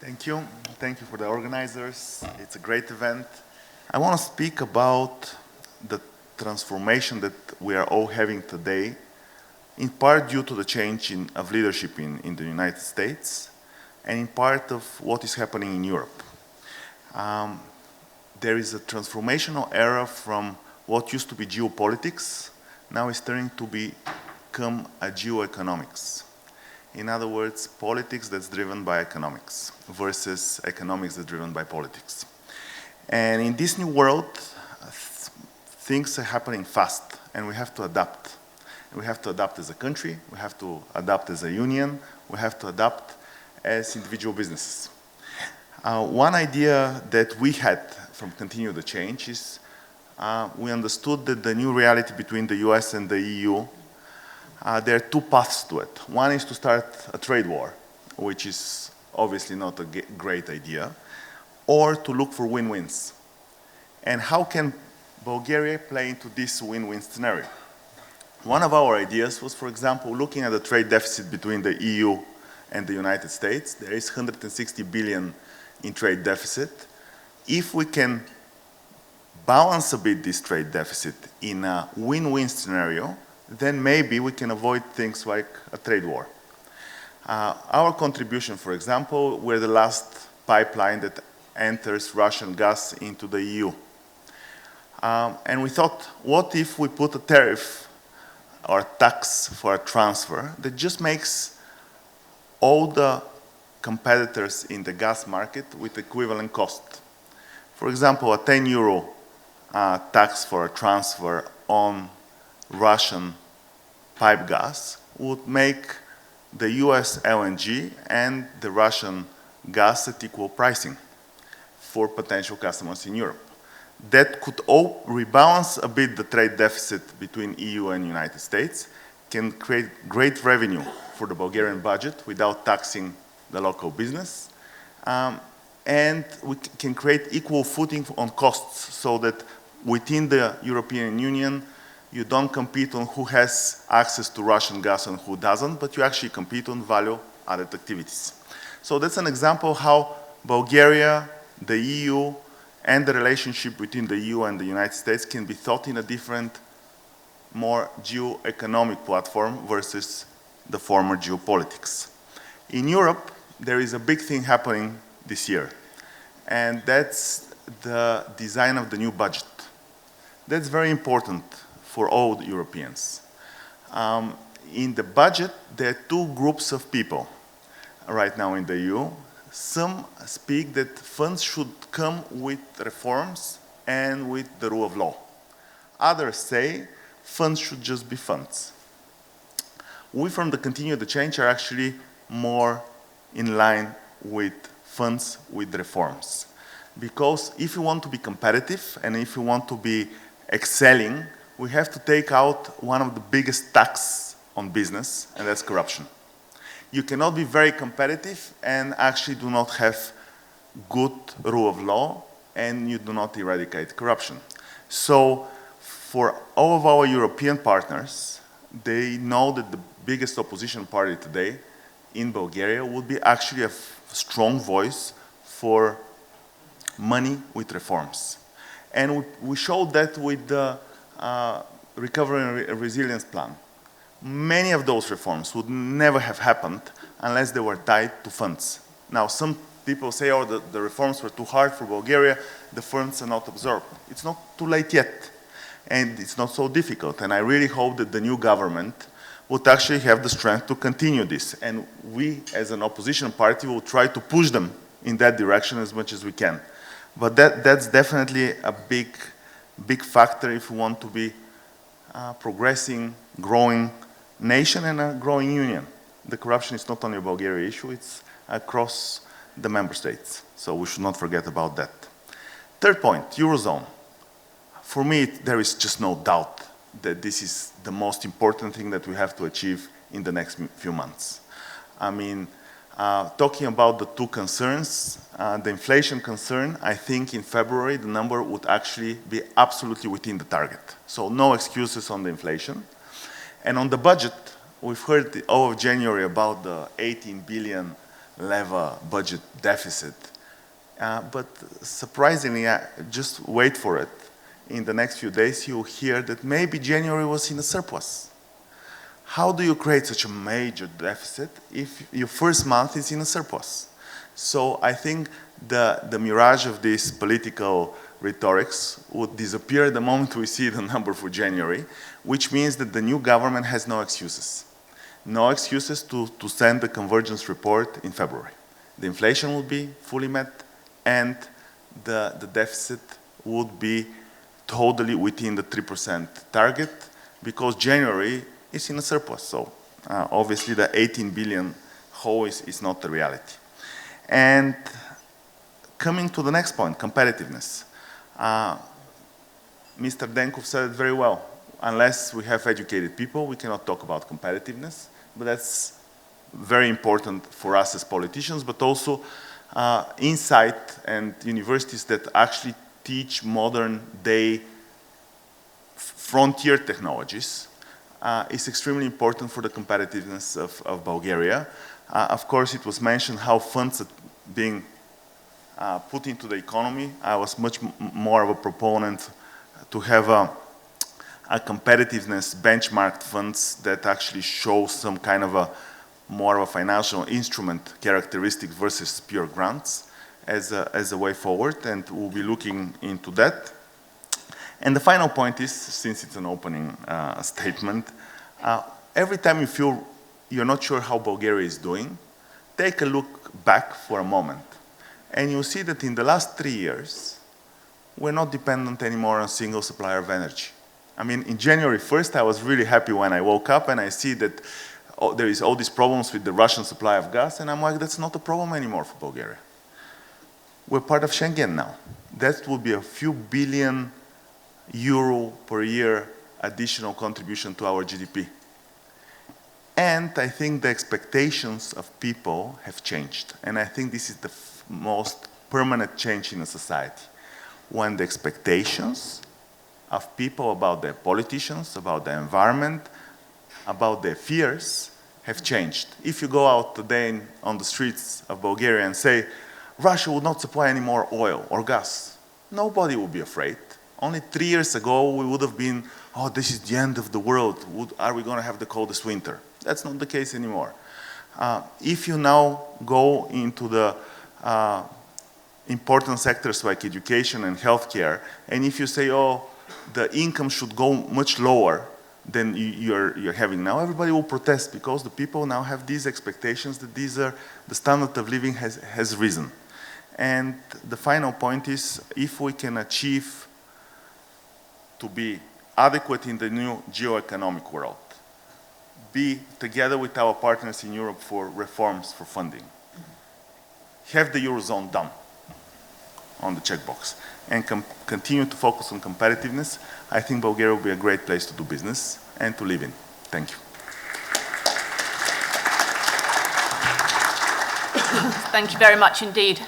Thank you. Thank you for the organizers. It's a great event. I want to speak about the transformation that we are all having today, in part due to the change of leadership in the United States, and in part of what is happening in Europe. There is a transformational era from what used to be geopolitics, now is turning to become a geoeconomics. In other words, politics that's driven by economics versus economics that's driven by politics. And in this new world, things are happening fast, and we have to adapt. And we have to adapt as a country, we have to adapt as a union, we have to adapt as individual businesses. One idea that we had from Continue the Change is we understood that the new reality between the US and the EU, there are two paths to it. One is to start a trade war, which is obviously not a great idea, or to look for win-wins. And how can Bulgaria play into this win-win scenario? One of our ideas was, for example, looking at the trade deficit between the EU and the United States. There is 160 billion in trade deficit. If we can balance a bit this trade deficit in a win-win scenario, then maybe we can avoid things like a trade war. Our contribution, for example, we're the last pipeline that enters Russian gas into the EU. And we thought, what if we put a tariff or a tax for a transfer that just makes all the competitors in the gas market with equivalent cost? For example, a 10 euro tax for a transfer on Russian pipe gas would make the US LNG and the Russian gas at equal pricing for potential customers in Europe. That could all rebalance a bit the trade deficit between EU and United States, can create great revenue for the Bulgarian budget without taxing the local business, and we can create equal footing on costs so that within the European Union, you don't compete on who has access to Russian gas and who doesn't, but you actually compete on value-added activities. So that's an example of how Bulgaria, the EU, and the relationship between the EU and the United States can be thought in a different, more geo-economic platform versus the former geopolitics. In Europe, there is a big thing happening this year, and that's the design of the new budget. That's very important for all the Europeans. In the budget, there are two groups of people right now in the EU. Some speak that funds should come with reforms and with the rule of law. Others say funds should just be funds. We from the Continue the Change are actually more in line with funds with reforms. Because if you want to be competitive and if you want to be excelling, we have to take out one of the biggest tax on business, and that's corruption. You cannot be very competitive and actually do not have good rule of law, and you do not eradicate corruption. So for all of our European partners, they know that the biggest opposition party today in Bulgaria would be actually a strong voice for money with reforms. And we showed that with the Recovery and Resilience Plan. Many of those reforms would never have happened unless they were tied to funds. Now, some people say, oh, the reforms were too hard for Bulgaria, the funds are not absorbed. It's not too late yet, and it's not so difficult. And I really hope that the new government would actually have the strength to continue this. And we, as an opposition party, will try to push them in that direction as much as we can. But that's definitely a big factor if we want to be progressing, growing nation and a growing union. The corruption is not only a Bulgaria issue, it's across the member states. So we should not forget about that. Third point, Eurozone. For me, there is just no doubt that this is the most important thing that we have to achieve in the next few months. I mean, talking about the two concerns, the inflation concern, I think in February the number would actually be absolutely within the target. So no excuses on the inflation. And on the budget, we've heard all of January about the 18 billion level budget deficit. But surprisingly, just wait for it. In the next few days, you'll hear that maybe January was in a surplus. How do you create such a major deficit if your first month is in a surplus? So I think the mirage of this political rhetorics would disappear the moment we see the number for January, which means that the new government has no excuses. No excuses to send the convergence report in February. The inflation will be fully met and the deficit would be totally within the 3% target because January is in a surplus. So obviously the 18 billion hole is not the reality. And coming to the next point, competitiveness. Mr. Denkov said it very well. Unless we have educated people, we cannot talk about competitiveness. But that's very important for us as politicians, but also insight and universities that actually teach modern day frontier technologies is extremely important for the competitiveness of Bulgaria. Of course, it was mentioned how funds are being put into the economy. I was much more of a proponent to have a competitiveness benchmarked funds that actually show some kind of a more of a financial instrument characteristic versus pure grants as a way forward, and we'll be looking into that. And the final point is, since it's an opening statement, every time you feel you're not sure how Bulgaria is doing, take a look back for a moment. And you'll see that in the last 3 years, we're not dependent anymore on a single supplier of energy. I mean, in January 1st, I was really happy when I woke up and I see that there is all these problems with the Russian supply of gas, and I'm like, that's not a problem anymore for Bulgaria. We're part of Schengen now. That would be a few billion euro per year additional contribution to our GDP. And I think the expectations of people have changed. And I think this is the most permanent change in a society. When the expectations of people about their politicians, about the environment, about their fears have changed. If you go out today on the streets of Bulgaria and say, Russia will not supply any more oil or gas, nobody will be afraid. Only 3 years ago, we would have been, oh, this is the end of the world. Are we going to have the coldest winter? That's not the case anymore. If you now go into the important sectors like education and healthcare, and if you say, oh, the income should go much lower than you're having now, everybody will protest because the people now have these expectations that the standard of living has risen. And the final point is, if we can achieve to be adequate in the new geoeconomic world, be together with our partners in Europe for reforms for funding, have the Eurozone done on the checkbox, and continue to focus on competitiveness, I think Bulgaria will be a great place to do business and to live in. Thank you. Thank you very much indeed.